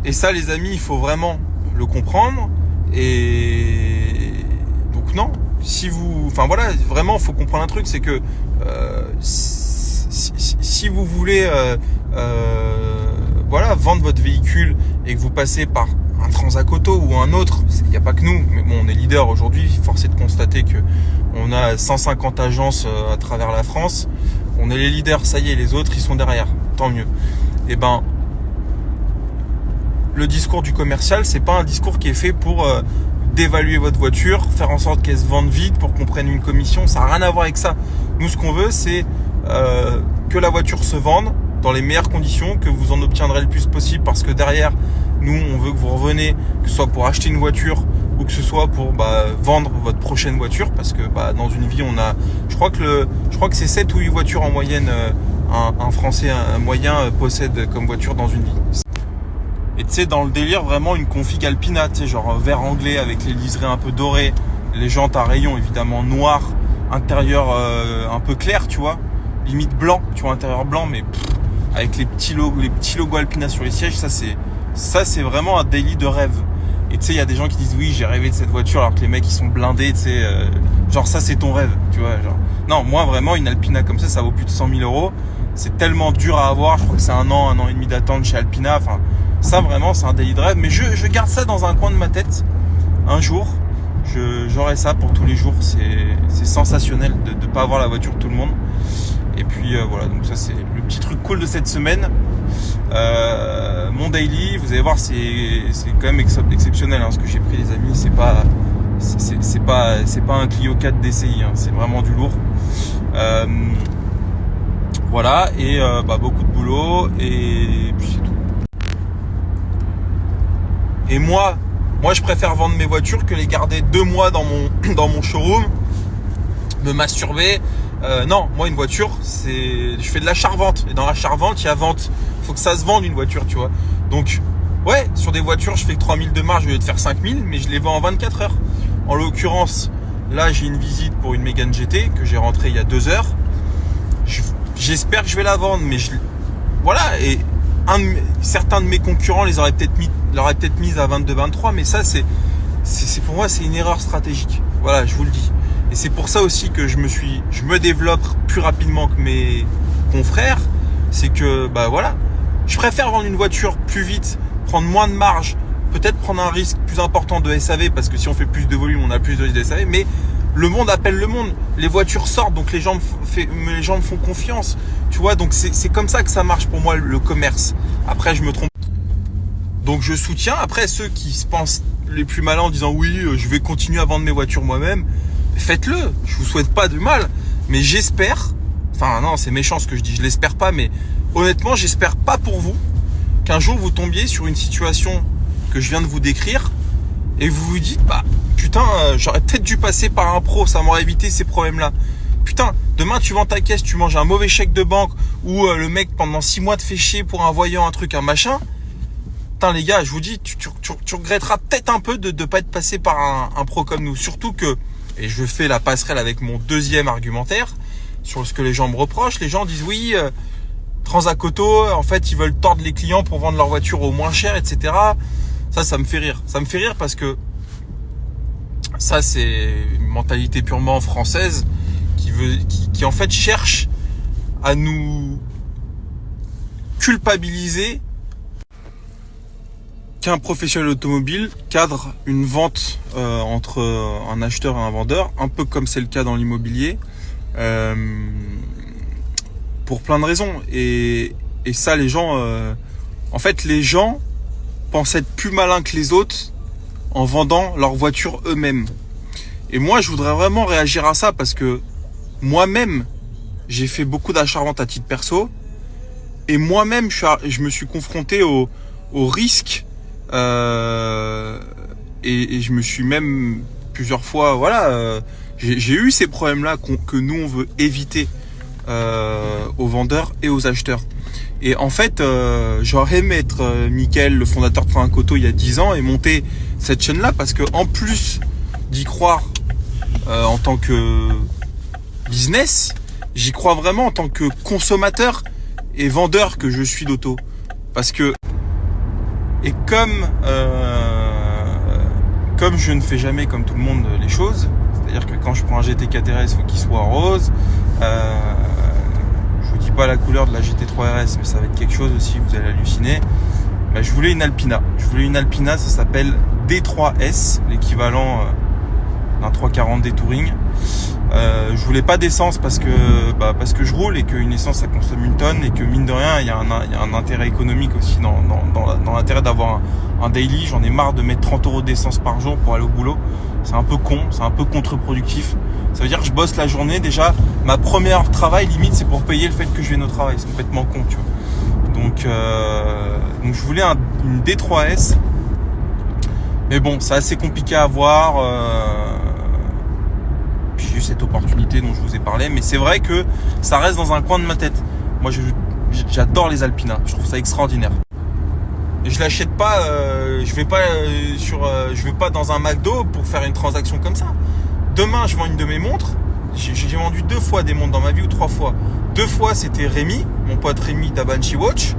Et ça, les amis, il faut vraiment le comprendre. Et donc non, vraiment, il faut comprendre un truc, c'est que si vous voulez vendre votre véhicule et que vous passez par un Transat Auto ou un autre, il n'y a pas que nous, mais bon, on est leader aujourd'hui, force est de constater que on a 150 agences à travers la France, on est les leaders, ça y est, les autres ils sont derrière, tant mieux. Et ben, le discours du commercial, c'est pas un discours qui est fait pour d'évaluer votre voiture, faire en sorte qu'elle se vende vite pour qu'on prenne une commission, ça n'a rien à voir avec ça. Nous, ce qu'on veut, c'est que la voiture se vende dans les meilleures conditions, que vous en obtiendrez le plus possible, parce que derrière, nous, on veut que vous reveniez, que ce soit pour acheter une voiture ou que ce soit pour vendre votre prochaine voiture, parce que dans une vie, on a, je crois que c'est 7 ou 8 voitures en moyenne, un Français un moyen possède comme voiture dans une vie. Et tu sais, dans le délire, vraiment une config Alpina, tu sais, genre vert anglais avec les liserés un peu dorés, les jantes à rayons évidemment noir, intérieur un peu clair, tu vois, limite blanc, tu vois, intérieur blanc, mais avec les petits logos Alpina sur les sièges, ça c'est vraiment un daily de rêve. Et tu sais, il y a des gens qui disent oui, j'ai rêvé de cette voiture, alors que les mecs ils sont blindés, tu sais, genre ça c'est ton rêve, tu vois, genre. Non, moi vraiment une Alpina comme ça vaut plus de 100 000 €. C'est tellement dur à avoir, je crois que c'est un an et demi d'attente chez Alpina, enfin. Ça vraiment c'est un daily drive, mais je garde ça dans un coin de ma tête. Un jour, j'aurai ça pour tous les jours. C'est sensationnel de ne pas avoir la voiture de tout le monde. Et puis voilà, donc ça c'est le petit truc cool de cette semaine. Mon daily, vous allez voir, c'est quand même exceptionnel ce que j'ai pris, les amis. C'est pas un Clio 4 DCI, c'est vraiment du lourd. Voilà, et beaucoup de boulot, et puis c'est tout. Et moi, je préfère vendre mes voitures que les garder 2 mois dans mon showroom, me masturber. Non, moi une voiture, je fais de l'achat-revente. Et dans l'achat-revente, il y a vente. Il faut que ça se vende une voiture, tu vois. Donc, ouais, sur des voitures, je fais que 3 000 de marge au lieu de faire 5 000, mais je les vends en 24 heures. En l'occurrence, là, j'ai une visite pour une Mégane GT que j'ai rentrée il y a 2 heures. J'espère que je vais la vendre, mais voilà. Et certains de mes concurrents l'auraient peut-être mise à 22-23, mais ça c'est pour moi c'est une erreur stratégique. Voilà, je vous le dis. Et c'est pour ça aussi que je me développe plus rapidement que mes confrères. C'est que voilà, je préfère vendre une voiture plus vite, prendre moins de marge, peut-être prendre un risque plus important de SAV, parce que si on fait plus de volume, on a plus de risque de SAV, mais le monde appelle le monde, les voitures sortent, donc les gens me font confiance, tu vois, donc c'est comme ça que ça marche pour moi le commerce. Après, je me trompe. Donc je soutiens. Après, ceux qui se pensent les plus malins en disant oui, je vais continuer à vendre mes voitures moi-même, faites-le, je vous souhaite pas du mal, mais j'espère, enfin non, c'est méchant ce que je dis, je l'espère pas, mais honnêtement, j'espère pas pour vous qu'un jour vous tombiez sur une situation que je viens de vous décrire et vous vous dites putain, j'aurais peut-être dû passer par un pro, ça m'aurait évité ces problèmes-là. Putain, demain tu vends ta caisse, tu manges un mauvais chèque de banque, ou le mec pendant 6 mois te fait chier pour un voyant, un truc, un machin. Putain les gars, je vous dis, tu regretteras peut-être un peu de ne pas être passé par un pro comme nous. Surtout que, et je fais la passerelle avec mon deuxième argumentaire, sur ce que les gens me reprochent, les gens disent oui, Transat Auto, en fait ils veulent tordre les clients pour vendre leur voiture au moins cher, etc. Ça me fait rire. Ça me fait rire parce que ça, c'est une mentalité purement française qui en fait cherche à nous culpabiliser qu'un professionnel automobile cadre une vente entre un acheteur et un vendeur, un peu comme c'est le cas dans l'immobilier, pour plein de raisons. Et ça, les gens, en fait, les gens pensent être plus malins que les autres en vendant leur voiture eux-mêmes. Et moi, je voudrais vraiment réagir à ça parce que moi-même, j'ai fait beaucoup d'achats-reventes à titre perso et moi-même, je me suis confronté au risque et je me suis même plusieurs fois, j'ai eu ces problèmes-là que nous, on veut éviter aux vendeurs et aux acheteurs. Et en fait, j'aurais aimé être Mickaël, le fondateur de Transat Auto, il y a 10 ans et monter cette chaîne-là parce que en plus d'y croire en tant que business, j'y crois vraiment en tant que consommateur et vendeur que je suis d'auto. Parce que Et comme je ne fais jamais comme tout le monde les choses, c'est-à-dire que quand je prends un GT4 RS, il faut qu'il soit rose. Je vous dis pas la couleur de la GT3 RS, mais ça va être quelque chose aussi, vous allez halluciner. Je voulais une Alpina. Ça s'appelle D3S, l'équivalent d'un 340 D Touring. Je voulais pas d'essence parce que je roule et qu'une essence ça consomme une tonne et que mine de rien il y a un intérêt économique aussi dans l'intérêt d'avoir un daily. J'en ai marre de mettre 30 € d'essence par jour pour aller au boulot. C'est un peu con, c'est un peu contre-productif. Ça veut dire que je bosse la journée. Déjà, ma première travail limite c'est pour payer le fait que je vienne au travail. C'est complètement con, tu vois. Donc je voulais une D3S. Mais bon, c'est assez compliqué à avoir. Puis j'ai eu cette opportunité dont je vous ai parlé. Mais c'est vrai que ça reste dans un coin de ma tête. Moi, j'adore les Alpina. Je trouve ça extraordinaire. Et je l'achète pas. Je vais pas dans un McDo pour faire une transaction comme ça. Demain, je vends une de mes montres. J'ai vendu 2 fois des montres dans ma vie ou 3 fois. 2 fois, c'était Rémi, mon pote Rémi d'Abanchi Watch.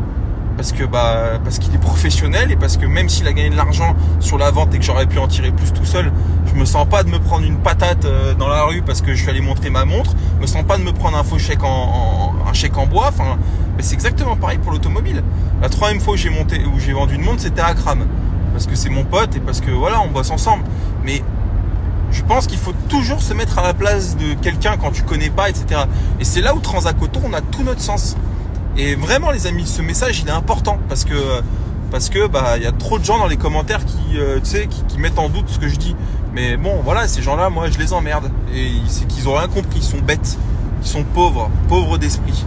Parce qu'il est professionnel et parce que même s'il a gagné de l'argent sur la vente et que j'aurais pu en tirer plus tout seul, je me sens pas de me prendre une patate dans la rue parce que je suis allé montrer ma montre. Je me sens pas de me prendre un faux chèque un chèque en bois. Enfin, mais c'est exactement pareil pour l'automobile. La 3e fois où j'ai vendu une montre, c'était à Akram. Parce que c'est mon pote et parce que voilà, on bosse ensemble. Mais je pense qu'il faut toujours se mettre à la place de quelqu'un quand tu connais pas, etc. Et c'est là où Transac Auto, on a tout notre sens. Et vraiment les amis, ce message il est important parce que il y a trop de gens dans les commentaires qui mettent en doute ce que je dis. Mais bon voilà, ces gens-là, moi je les emmerde. Et c'est qu'ils ont rien compris, ils sont bêtes, ils sont pauvres d'esprit.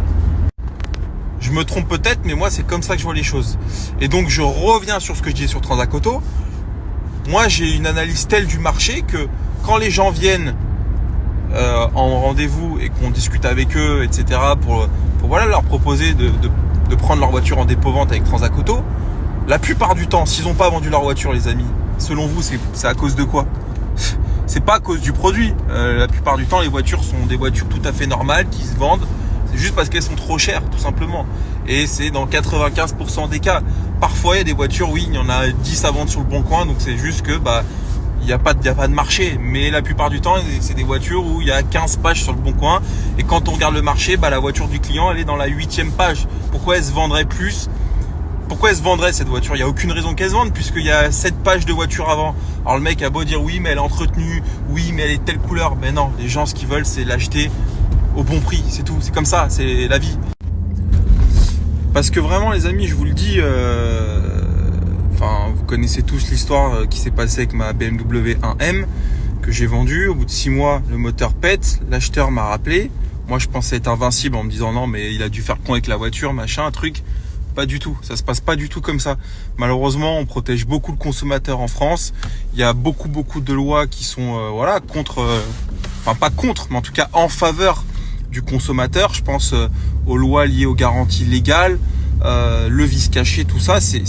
Je me trompe peut-être, mais moi c'est comme ça que je vois les choses. Et donc je reviens sur ce que je disais sur Transac Auto. Moi j'ai une analyse telle du marché que quand les gens viennent en rendez-vous et qu'on discute avec eux, etc. pour voilà, leur proposer de prendre leur voiture en dépôt-vente avec Transac Auto, la plupart du temps, s'ils n'ont pas vendu leur voiture, les amis, selon vous, c'est à cause de quoi? C'est pas à cause du produit. La plupart du temps, les voitures sont des voitures tout à fait normales qui se vendent. C'est juste parce qu'elles sont trop chères, tout simplement. Et c'est dans 95% des cas. Parfois, il y a des voitures, oui, il y en a 10 à vendre sur le bon coin, donc c'est juste que il n'y a pas de marché, mais la plupart du temps c'est des voitures où il y a 15 pages sur le bon coin et quand on regarde le marché, la voiture du client elle est dans la 8e page. Pourquoi elle se vendrait plus? Pourquoi elle se vendrait cette voiture? Il n'y a aucune raison qu'elle se vende puisqu'il y a 7 pages de voiture avant. Alors le mec a beau dire oui mais elle est entretenue, oui mais elle est telle couleur, mais non, les gens ce qu'ils veulent c'est l'acheter au bon prix, c'est tout, c'est comme ça, c'est la vie. Parce que vraiment les amis, je vous le dis, vous connaissez tous l'histoire qui s'est passée avec ma BMW 1M que j'ai vendue. Au bout de 6 mois, le moteur pète. L'acheteur m'a rappelé. Moi, je pensais être invincible en me disant non, mais il a dû faire con avec la voiture, machin, un truc. Pas du tout. Ça se passe pas du tout comme ça. Malheureusement, on protège beaucoup le consommateur en France. Il y a beaucoup de lois qui sont contre, pas contre, mais en tout cas en faveur du consommateur. Je pense aux lois liées aux garanties légales. Le vice caché, tout ça, c'est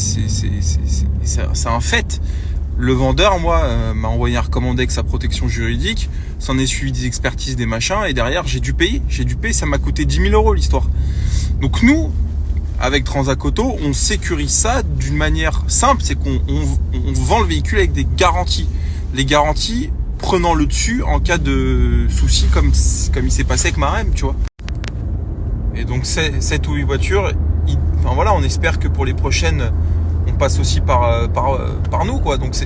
un fait. Le vendeur, moi, m'a envoyé un recommandé avec sa protection juridique, s'en est suivi des expertises, des machins, et derrière, j'ai dû payer, ça m'a coûté 10 000 € l'histoire. Donc nous, avec Transac Auto, on sécurise ça d'une manière simple, c'est qu'on vend le véhicule avec des garanties. Les garanties prenant le dessus en cas de souci comme il s'est passé avec ma REM, tu vois. Et donc 7 ou 8 voitures, on espère que pour les prochaines, on passe aussi par nous, quoi. Donc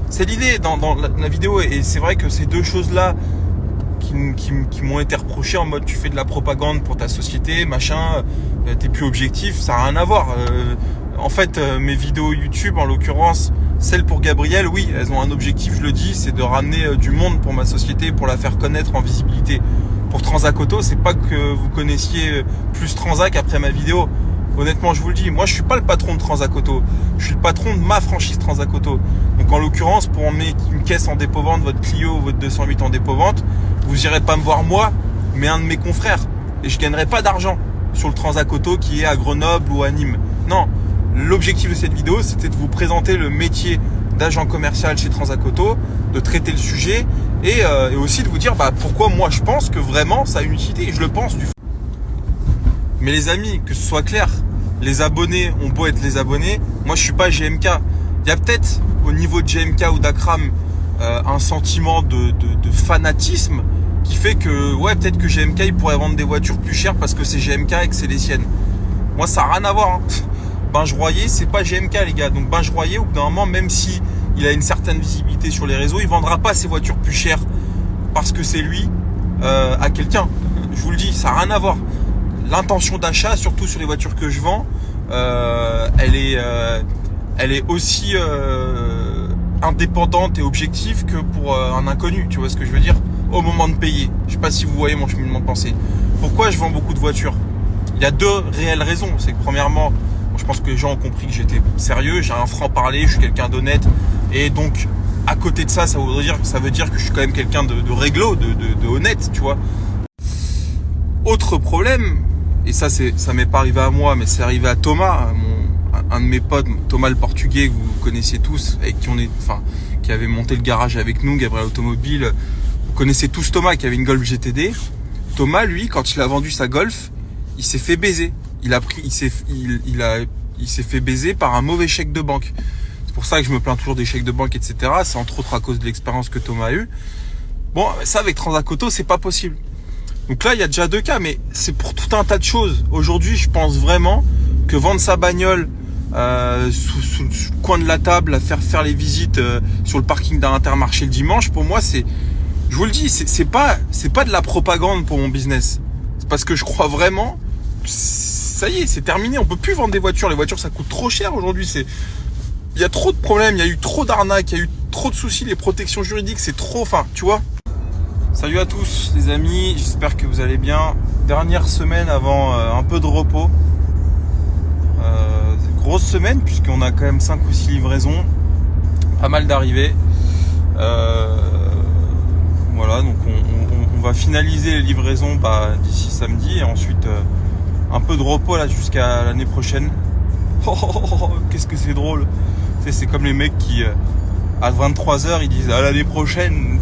c'est l'idée dans la vidéo, et c'est vrai que ces deux choses-là qui m'ont été reprochées en mode tu fais de la propagande pour ta société, machin, t'es plus objectif, ça n'a rien à voir. En fait, mes vidéos YouTube, en l'occurrence, celles pour Gabriel, oui, elles ont un objectif, je le dis, c'est de ramener du monde pour ma société, pour la faire connaître en visibilité. Pour Transac Auto, c'est pas que vous connaissiez plus Transac après ma vidéo. Honnêtement, je vous le dis, moi je suis pas le patron de Transac Auto, je suis le patron de ma franchise Transac Auto. Donc en l'occurrence, pour emmener une caisse en dépôt-vente, votre Clio ou votre 208 en dépôt-vente, vous irez pas me voir moi, mais un de mes confrères. Et je gagnerai pas d'argent sur le Transac Auto qui est à Grenoble ou à Nîmes. Non, l'objectif de cette vidéo, c'était de vous présenter le métier d'agent commercial chez Transac Auto, de traiter le sujet et aussi de vous dire pourquoi moi je pense que vraiment ça a une utilité, et je le pense du fond. Mais les amis, que ce soit clair, les abonnés ont beau être les abonnés, moi je suis pas GMK. Il y a peut-être au niveau de GMK ou d'Akram un sentiment de fanatisme qui fait que ouais, peut-être que GMK il pourrait vendre des voitures plus chères parce que c'est GMK et que c'est les siennes. Moi ça n'a rien à voir, hein. Binge Royer c'est pas GMK les gars. Donc Binge Royer au bout d'un moment, même si il a une certaine visibilité sur les réseaux, il vendra pas ses voitures plus chères parce que c'est lui à quelqu'un. Je vous le dis, ça n'a rien à voir. L'intention d'achat, surtout sur les voitures que je vends, elle est aussi indépendante et objective que pour un inconnu. Tu vois ce que je veux dire? Au moment de payer. Je sais pas si vous voyez mon cheminement de pensée. Pourquoi je vends beaucoup de voitures? Il y a deux réelles raisons. C'est que premièrement, je pense que les gens ont compris que j'étais sérieux, j'ai un franc-parler, je suis quelqu'un d'honnête. Et donc, à côté de ça, ça veut dire que je suis quand même quelqu'un de réglo, de honnête, tu vois. Autre problème, et ça m'est pas arrivé à moi, mais c'est arrivé à Thomas, un de mes potes, Thomas le Portugais, que vous connaissez tous, avec qui avait monté le garage avec nous, Gabriel Automobile. Vous connaissez tous Thomas, qui avait une Golf GTD. Thomas, lui, quand il a vendu sa Golf, il s'est fait baiser. Il s'est fait baiser par un mauvais chèque de banque. C'est pour ça que je me plains toujours des chèques de banque, etc. C'est entre autres à cause de l'expérience que Thomas a eue. Bon, ça avec Transact Auto, c'est pas possible. Donc là, il y a déjà deux cas, mais c'est pour tout un tas de choses. Aujourd'hui, je pense vraiment que vendre sa bagnole sous le coin de la table, à faire les visites sur le parking d'un Intermarché le dimanche, pour moi, je vous le dis, c'est pas de la propagande pour mon business. C'est parce que je crois vraiment, ça y est, c'est terminé. On peut plus vendre des voitures. Les voitures, ça coûte trop cher aujourd'hui. Il y a trop de problèmes, il y a eu trop d'arnaques, il y a eu trop de soucis. Les protections juridiques, c'est trop. Enfin, tu vois. Salut à tous les amis, j'espère que vous allez bien. Dernière semaine avant un peu de repos. Grosse semaine puisqu'on a quand même 5 ou 6 livraisons. Pas mal d'arrivées. Voilà, donc on va finaliser les livraisons d'ici samedi et ensuite un peu de repos là jusqu'à l'année prochaine. Qu'est-ce que c'est drôle. Tu sais, c'est comme les mecs qui à 23h ils disent à l'année prochaine.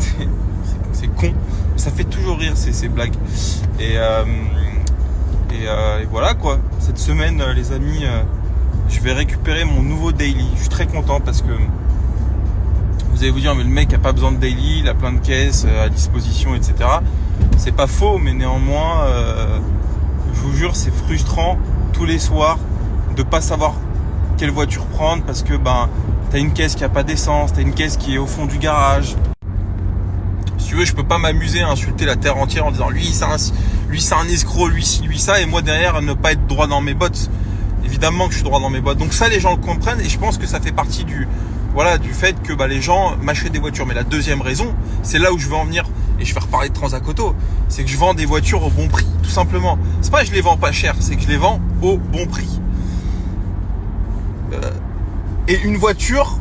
C'est con, ça fait toujours rire ces blagues. Et voilà quoi. Cette semaine, les amis, je vais récupérer mon nouveau daily. Je suis très content parce que vous allez vous dire, mais le mec a pas besoin de daily, il a plein de caisses à disposition, etc. C'est pas faux, mais néanmoins, je vous jure, c'est frustrant tous les soirs de pas savoir quelle voiture prendre parce que t'as une caisse qui a pas d'essence, t'as une caisse qui est au fond du garage. Si tu veux, je peux pas m'amuser à insulter la terre entière en disant lui c'est un escroc, lui ci, lui ça, et moi derrière ne pas être droit dans mes bottes. Évidemment que je suis droit dans mes bottes. Donc ça, les gens le comprennent et je pense que ça fait partie du fait que les gens m'achètent des voitures. Mais la deuxième raison, c'est là où je veux en venir et je vais reparler de Transact Auto, c'est que je vends des voitures au bon prix, tout simplement. C'est pas que je les vends pas cher, c'est que je les vends au bon prix. Et une voiture,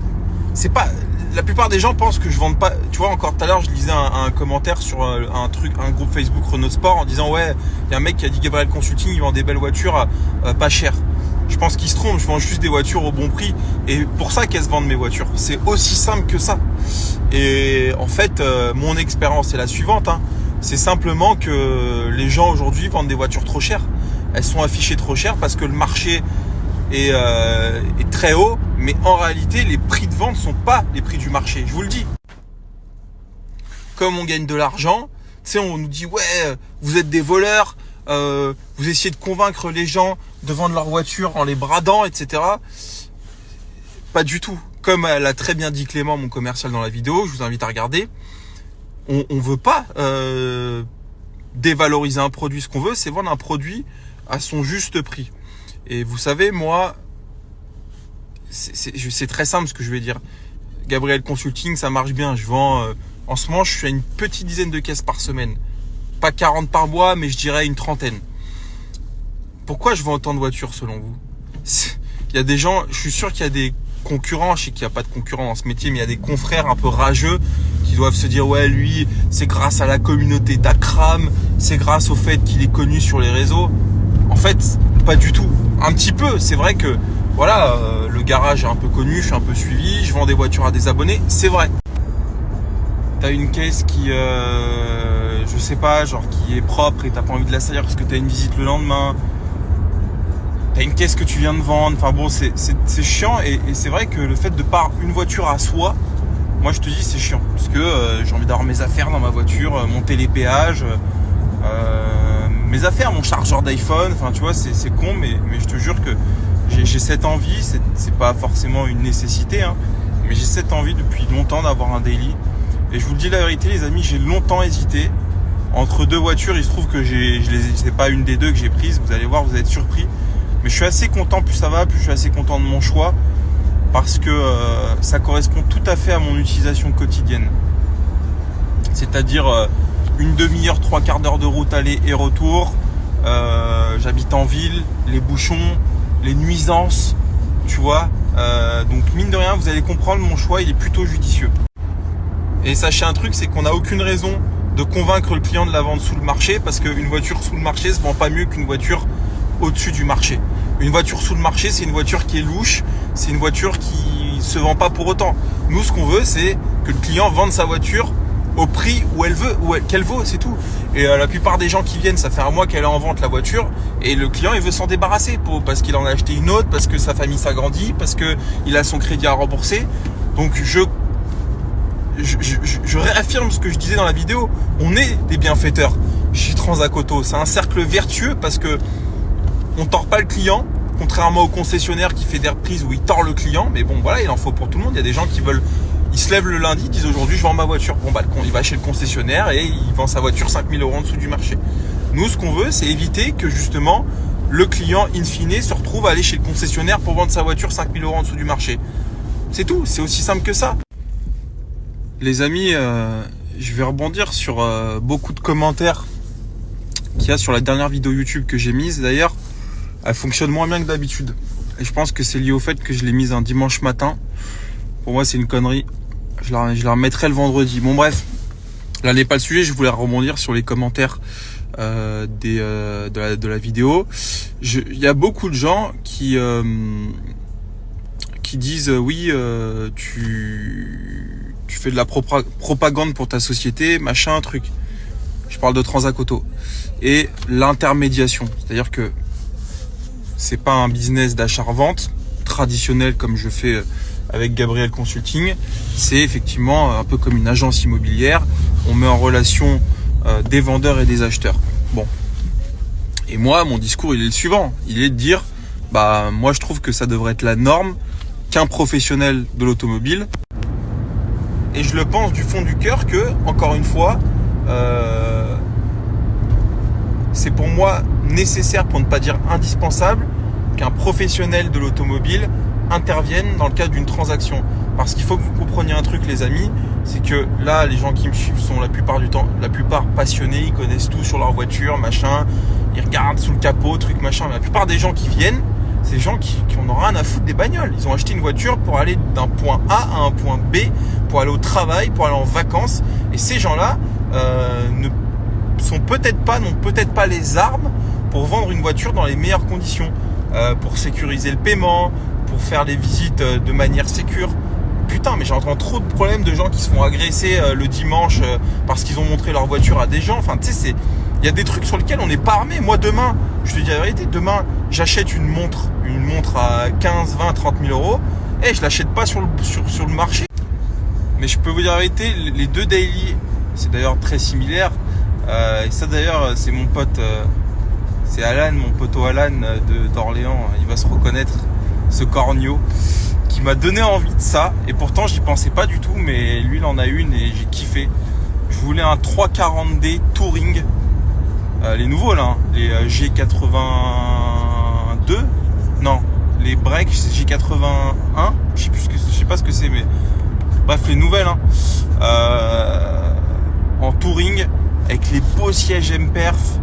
c'est pas... La plupart des gens pensent que je vends pas. Tu vois, encore tout à l'heure, je lisais un commentaire sur un groupe Facebook Renault Sport en disant ouais, il y a un mec qui a dit Gabriel Consulting, il vend des belles voitures pas chères. Je pense qu'il se trompe. Je vends juste des voitures au bon prix et pour ça qu'elles se vendent mes voitures. C'est aussi simple que ça. Et en fait, mon expérience est la suivante. C'est simplement que les gens aujourd'hui vendent des voitures trop chères. Elles sont affichées trop chères parce que le marché est très haut, mais en réalité les prix de vente sont pas les prix du marché, je vous le dis. Comme on gagne de l'argent, tu sais, on nous dit ouais, vous êtes des voleurs, vous essayez de convaincre les gens de vendre leur voiture en les bradant, etc. Pas du tout. Comme l'a très bien dit Clément, mon commercial, dans la vidéo, je vous invite à regarder. On veut pas dévaloriser un produit. Ce qu'on veut, c'est vendre un produit à son juste prix. Et vous savez, moi, c'est très simple ce que je vais dire. Gabriel Consulting, ça marche bien. Je vends, en ce moment, je suis à une petite dizaine de caisses par semaine. Pas 40 par mois, mais je dirais une trentaine. Pourquoi je vends autant de voitures selon vous? Il y a des gens, je suis sûr qu'il y a des concurrents, je sais qu'il n'y a pas de concurrents dans ce métier, mais il y a des confrères un peu rageux qui doivent se dire ouais, lui, c'est grâce à la communauté d'Akram, c'est grâce au fait qu'il est connu sur les réseaux. En fait, pas du tout. Un petit peu, c'est vrai que voilà, le garage est un peu connu, je suis un peu suivi, je vends des voitures à des abonnés, c'est vrai. T'as une caisse qui, je sais pas, genre qui est propre et t'as pas envie de la salir parce que t'as une visite le lendemain. t'as une caisse que tu viens de vendre. Enfin bon, c'est chiant et c'est vrai que le fait de pas une voiture à soi, moi je te dis c'est chiant parce que j'ai envie d'avoir mes affaires dans ma voiture, mon télépéage, mes affaires, mon chargeur d'iPhone. Enfin tu vois, c'est con, mais je te jure que j'ai cette envie. C'est pas forcément une nécessité, hein, mais j'ai cette envie depuis longtemps d'avoir un daily. Et je vous le dis la vérité, les amis, j'ai longtemps hésité entre deux voitures. Il se trouve que c'est pas une des deux que j'ai prise. Vous allez voir, vous allez être surpris. Mais je suis assez content, plus ça va, plus je suis assez content de mon choix parce que ça correspond tout à fait à mon utilisation quotidienne. C'est-à-dire une demi-heure, 3/4 d'heure de route aller et retour. J'habite en ville, les bouchons, les nuisances, tu vois. Donc mine de rien, vous allez comprendre, mon choix, il est plutôt judicieux. Et sachez un truc, c'est qu'on n'a aucune raison de convaincre le client de la vendre sous le marché parce qu'une voiture sous le marché se vend pas mieux qu'une voiture au-dessus du marché. Une voiture sous le marché, c'est une voiture qui est louche, c'est une voiture qui se vend pas pour autant. Nous, ce qu'on veut, c'est que le client vende sa voiture au prix où elle veut, qu'elle vaut, c'est tout. Et la plupart des gens qui viennent, ça fait un mois qu'elle est en vente la voiture et le client il veut s'en débarrasser parce qu'il en a acheté une autre, parce que sa famille s'agrandit, parce que il a son crédit à rembourser. Donc je réaffirme ce que je disais dans la vidéo. On est des bienfaiteurs chez Transac Auto. C'est un cercle vertueux parce que on tord pas le client, contrairement au concessionnaire qui fait des reprises où il tord le client. Mais bon, voilà, il en faut pour tout le monde. Il y a des gens qui veulent, ils se lèvent le lundi, disent aujourd'hui je vends ma voiture. Bon bah il va chez le concessionnaire et il vend sa voiture 5 000 € en dessous du marché. Nous, ce qu'on veut, c'est éviter que justement le client in fine se retrouve à aller chez le concessionnaire pour vendre sa voiture 5 000 € en dessous du marché. C'est tout. C'est aussi simple que ça. Les amis, je vais rebondir sur beaucoup de commentaires qu'il y a sur la dernière vidéo YouTube que j'ai mise. D'ailleurs, elle fonctionne moins bien que d'habitude. Et je pense que c'est lié au fait que je l'ai mise un dimanche matin. Pour moi, c'est une connerie. Je la remettrai le vendredi. Bon bref, là n'est pas le sujet. Je voulais rebondir sur les commentaires de la vidéo. Il y a beaucoup de gens qui disent oui, tu fais de la propagande pour ta société, machin, truc. Je parle de Transac Auto. Et l'intermédiation. C'est-à-dire que c'est pas un business d'achat-revente traditionnel comme je fais avec Gabriel Consulting. C'est effectivement un peu comme une agence immobilière. On met en relation des vendeurs et des acheteurs. Bon. Et moi, mon discours, il est le suivant. Il est de dire, bah, moi, je trouve que ça devrait être la norme qu'un professionnel de l'automobile. Et je le pense du fond du cœur que, encore une fois, c'est pour moi nécessaire, pour ne pas dire indispensable, qu'un professionnel de l'automobile intervienne dans le cadre d'une transaction. Parce qu'il faut que vous compreniez un truc, les amis, c'est que là, les gens qui me suivent sont la plupart passionnés, ils connaissent tout sur leur voiture, machin, ils regardent sous le capot, truc, machin. Mais la plupart des gens qui viennent, c'est des gens qui en ont rien à foutre des bagnoles. Ils ont acheté une voiture pour aller d'un point A à un point B, pour aller au travail, pour aller en vacances. Et ces gens-là n'ont peut-être pas les armes pour vendre une voiture dans les meilleures conditions, pour sécuriser le paiement, pour faire les visites de manière sécure. Putain, mais j'entends trop de problèmes de gens qui se font agresser le dimanche parce qu'ils ont montré leur voiture à des gens. Enfin, tu sais, il y a des trucs sur lesquels on n'est pas armé. Moi, demain, je te dis la vérité, demain, j'achète une montre à 15, 20, 30 000 €. Et je l'achète pas sur le marché. Mais je peux vous dire la vérité, les deux daily, c'est d'ailleurs très similaire. Et ça d'ailleurs, c'est mon pote, c'est Alan, mon poteau Alan d'Orléans. Il va se reconnaître, ce corneau, qui m'a donné envie de ça. Et pourtant, j'y pensais pas du tout, mais lui, il en a une et j'ai kiffé. Je voulais un 340D Touring. Les nouveaux là, hein, les G82, non, les breaks G81, je sais pas ce que c'est, mais bref, les nouvelles, hein, en touring avec les beaux sièges M-Perf,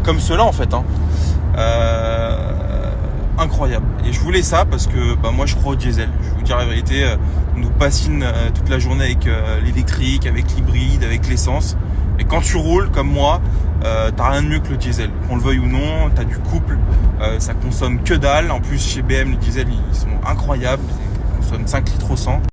comme ceux-là en fait, hein, incroyable. Et je voulais ça parce que bah, moi je crois au diesel. Je vais vous dire la vérité, on nous bassine toute la journée avec l'électrique, avec l'hybride, avec l'essence. Et quand tu roules comme moi, t'as rien de mieux que le diesel. Qu'on le veuille ou non, t'as du couple, ça consomme que dalle. En plus chez BM, les diesels ils sont incroyables, ils consomment 5 litres au 100.